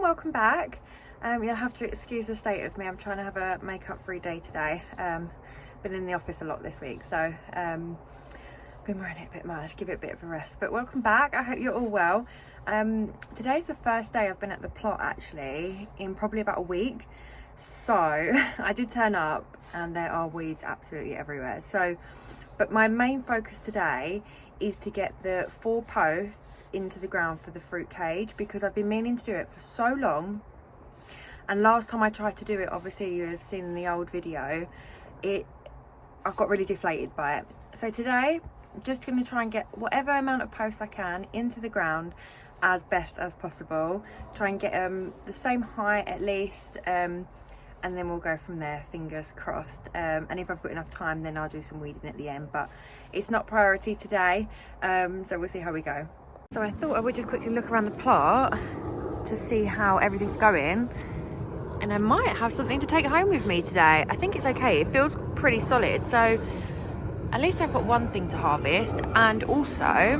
welcome back. You'll have to excuse the state of me. I'm trying to have a makeup free day today. Been in the office a lot this week, so been wearing it a bit much, give it a bit of a rest. But welcome back, I hope you're all well. Today's the first day I've been at the plot actually in probably about a week. So I did turn up and there are weeds absolutely everywhere. But my main focus today is to get the 4 posts into the ground for the fruit cage, because I've been meaning to do it for so long. And last time I tried to do it, obviously you have seen in the old video, I got really deflated by it. So today I'm just going to try and get whatever amount of posts I can into the ground as best as possible. Try and get the same height at least, and then we'll go from there, fingers crossed. And if I've got enough time, then I'll do some weeding at the end, but it's not priority today, so we'll see how we go. So I thought I would just quickly look around the plot to see how everything's going, and I might have something to take home with me today. I think it's okay, it feels pretty solid, so at least I've got one thing to harvest. And also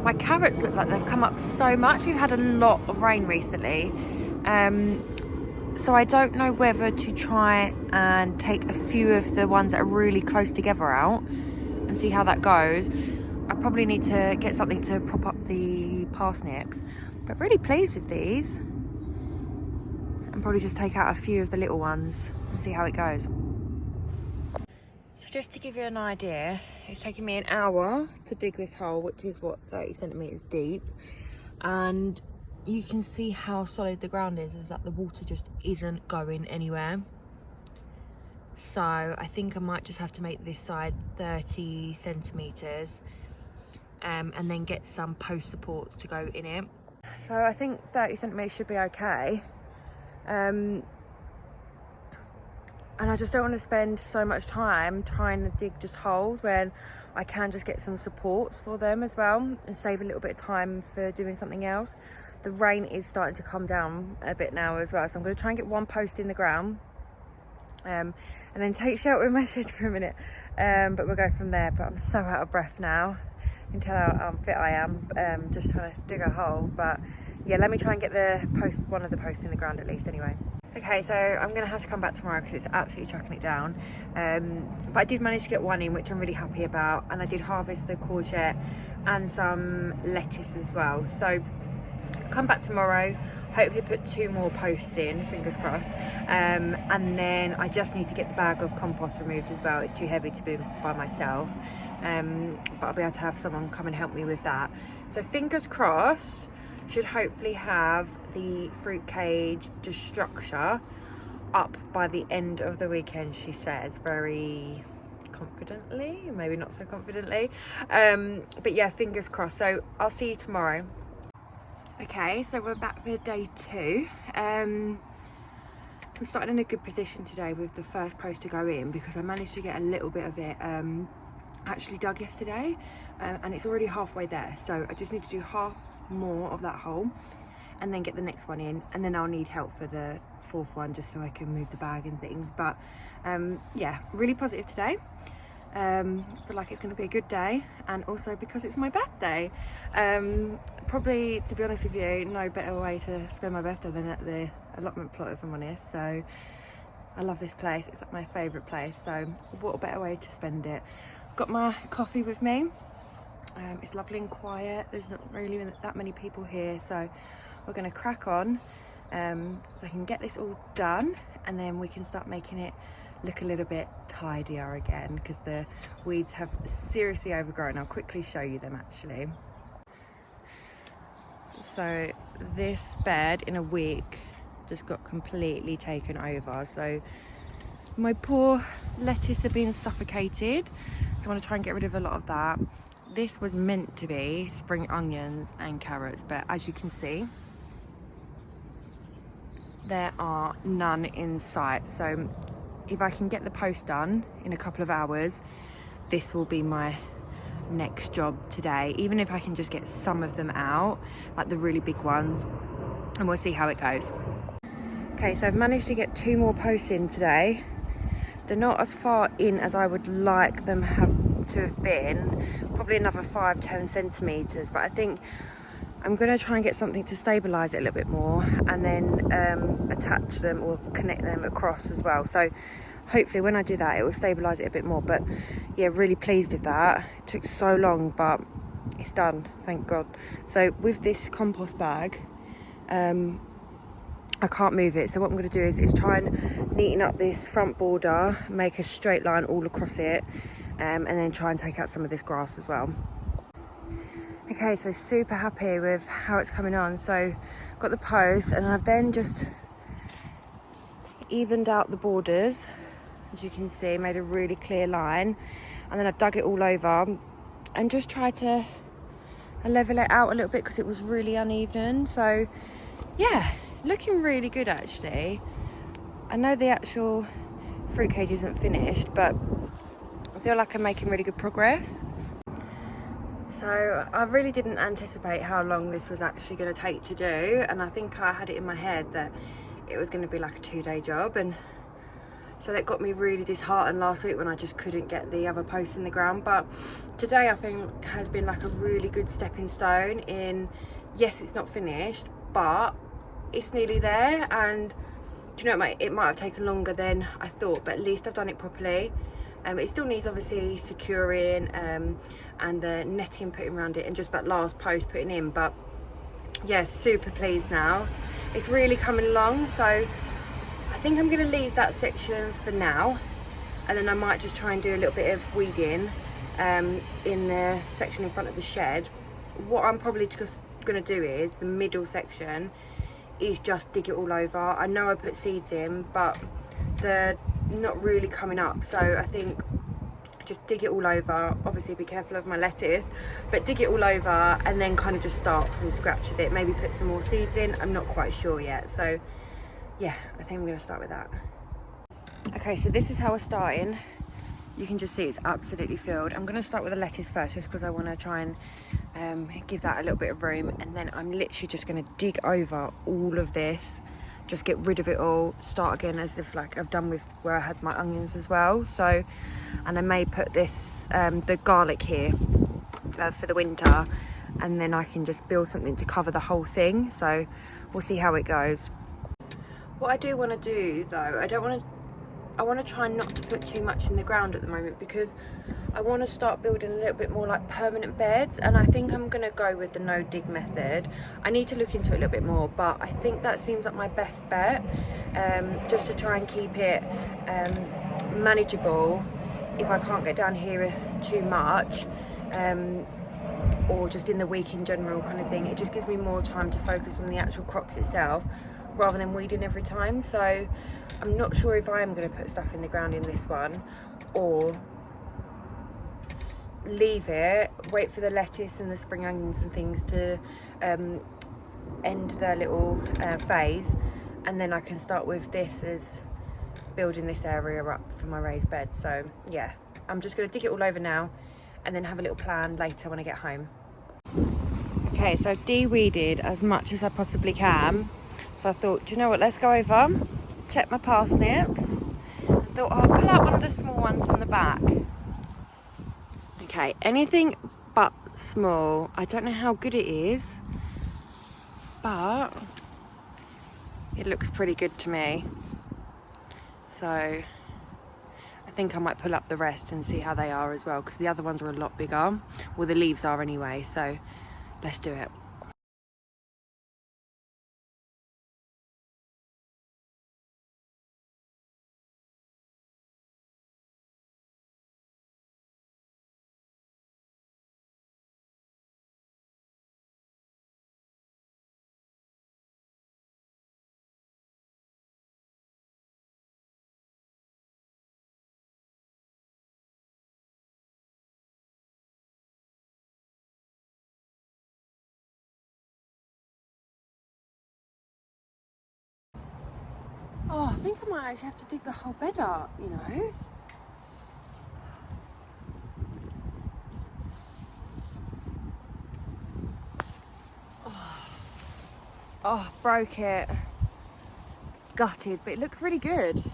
my carrots look like they've come up so much. We've had a lot of rain recently, so I don't know whether to try and take a few of the ones that are really close together out and see how that goes. I probably need to get something to prop up the parsnips, but really pleased with these. And probably just take out a few of the little ones and see how it goes. So just to give you an idea, it's taken me an hour to dig this hole, which is what, 30 centimeters deep, and you can see how solid the ground is that the water just isn't going anywhere. So I think I might just have to make this side 30 centimeters, and then get some post supports to go in it. So I think 30 centimeters should be okay. And I just don't want to spend so much time trying to dig just holes when I can just get some supports for them as well and save a little bit of time for doing something else. The rain is starting to come down a bit now as well, so I'm going to try and get one post in the ground, and then take shelter in my shed for a minute, but we'll go from there. But I'm so out of breath now. You can tell how unfit I am, just trying to dig a hole. But yeah, let me try and get one of the posts in the ground at least anyway. Okay, so I'm going to have to come back tomorrow because it's absolutely chucking it down. But I did manage to get one in, which I'm really happy about. And I did harvest the courgette and some lettuce as well. So come back tomorrow, hopefully put 2 more posts in, fingers crossed. And then I just need to get the bag of compost removed as well. It's too heavy to do by myself. But I'll be able to have someone come and help me with that. So fingers crossed, should hopefully have the fruit cage just structure up by the end of the weekend, she says, very confidently, maybe not so confidently. But yeah, fingers crossed. So I'll see you tomorrow. Okay, so we're back for day 2. We started in a good position today with the first post to go in, because I managed to get a little bit of it actually dug yesterday, and it's already halfway there. So I just need to do half more of that hole and then get the next one in, and then I'll need help for the 4th one just so I can move the bag and things. But yeah, really positive today. Feel like it's going to be a good day, and also because it's my birthday. Probably, to be honest with you, no better way to spend my birthday than at the allotment plot, if I'm honest. So I love this place, it's like my favourite place, so what a better way to spend it. Got my coffee with me. It's lovely and quiet, there's not really that many people here, so we're going to crack on. I can get this all done, and then we can start making it look a little bit tidier again, because the weeds have seriously overgrown. I'll quickly show you them actually. So this bed in a week just got completely taken over, so my poor lettuce have been suffocated, so I want to try and get rid of a lot of that. This was meant to be spring onions and carrots, but as you can see, there are none in sight. So if I can get the post done in a couple of hours, this will be my next job today. Even if I can just get some of them out, like the really big ones, and we'll see how it goes. Okay, so I've managed to get 2 more posts in today. They're not as far in as I would like them to have been, probably another 5-10 centimeters, but I think I'm going to try and get something to stabilise it a little bit more, and then attach them or connect them across as well. So hopefully when I do that, it will stabilise it a bit more. But yeah, really pleased with that. It took so long, but it's done, thank God. So with this compost bag, I can't move it, so what I'm going to do is try and neaten up this front border, make a straight line all across it, and then try and take out some of this grass as well. Okay, so super happy with how it's coming on. So got the post, and I've then just evened out the borders, as you can see, made a really clear line, and then I've dug it all over and just tried to level it out a little bit because it was really uneven. So yeah, looking really good actually. I know the actual fruit cage isn't finished, but I feel like I'm making really good progress. So I really didn't anticipate how long this was actually going to take to do, and I think I had it in my head that it was going to be like a 2-day job, and so that got me really disheartened last week when I just couldn't get the other posts in the ground. But today I think has been like a really good stepping stone in, yes, it's not finished, but it's nearly there. And do you know, it might have taken longer than I thought, but at least I've done it properly. It still needs obviously securing and the netting putting around it, and just that last post putting in. But yeah, super pleased now. It's really coming along, so I think I'm going to leave that section for now, and then I might just try and do a little bit of weeding in the section in front of the shed. What I'm probably just going to do is the middle section is just dig it all over. I know I put seeds in, but they're not really coming up, so I think just dig it all over. Obviously be careful of my lettuce, but dig it all over and then kind of just start from scratch with it. Maybe put some more seeds in, I'm not quite sure yet. So yeah, I think I'm going to start with that. Okay, so this is how we're starting. You can just see it's absolutely filled. I'm going to start with the lettuce first, just because I want to try and give that a little bit of room, and then I'm literally just going to dig over all of this, just get rid of it all, start again as if like I've done with where I had my onions as well. So, and I may put this the garlic here for the winter, and then I can just build something to cover the whole thing. So we'll see how it goes. What I do want to do though, I want to try not to put too much in the ground at the moment, because I want to start building a little bit more like permanent beds, and I think I'm going to go with the no dig method. I need to look into it a little bit more, but I think that seems like my best bet, just to try and keep it manageable if I can't get down here too much, or just in the week in general kind of thing. It just gives me more time to focus on the actual crops itself rather than weeding every time. So I'm not sure if I am going to put stuff in the ground in this one, or leave it, wait for the lettuce and the spring onions and things to end their little phase, and then I can start with this as building this area up for my raised bed. So yeah, I'm just going to dig it all over now and then have a little plan later when I get home. Okay, so I've de-weeded as much as I possibly can. So I thought, do you know what, let's go over, check my parsnips. I thought I'll pull out one of the small ones from the back. Okay, anything but small. I don't know how good it is, but it looks pretty good to me. So I think I might pull up the rest and see how they are as well, because the other ones are a lot bigger. Well, the leaves are anyway, so let's do it. Oh, I think I might actually have to dig the whole bed up, you know. Oh, broke it. Gutted, but it looks really good.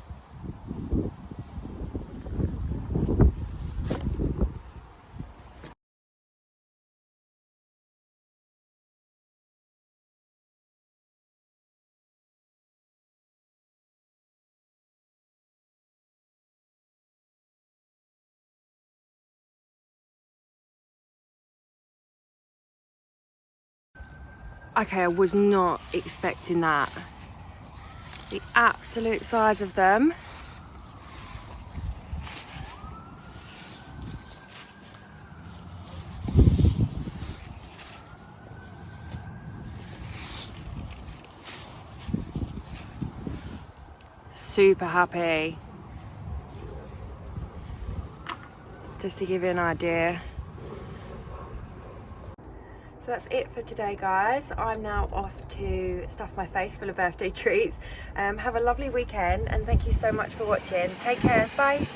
Okay, I was not expecting that. The absolute size of them. Super happy. Just to give you an idea. So that's it for today, guys. I'm now off to stuff my face full of birthday treats. Have a lovely weekend and thank you so much for watching. Take care. Bye.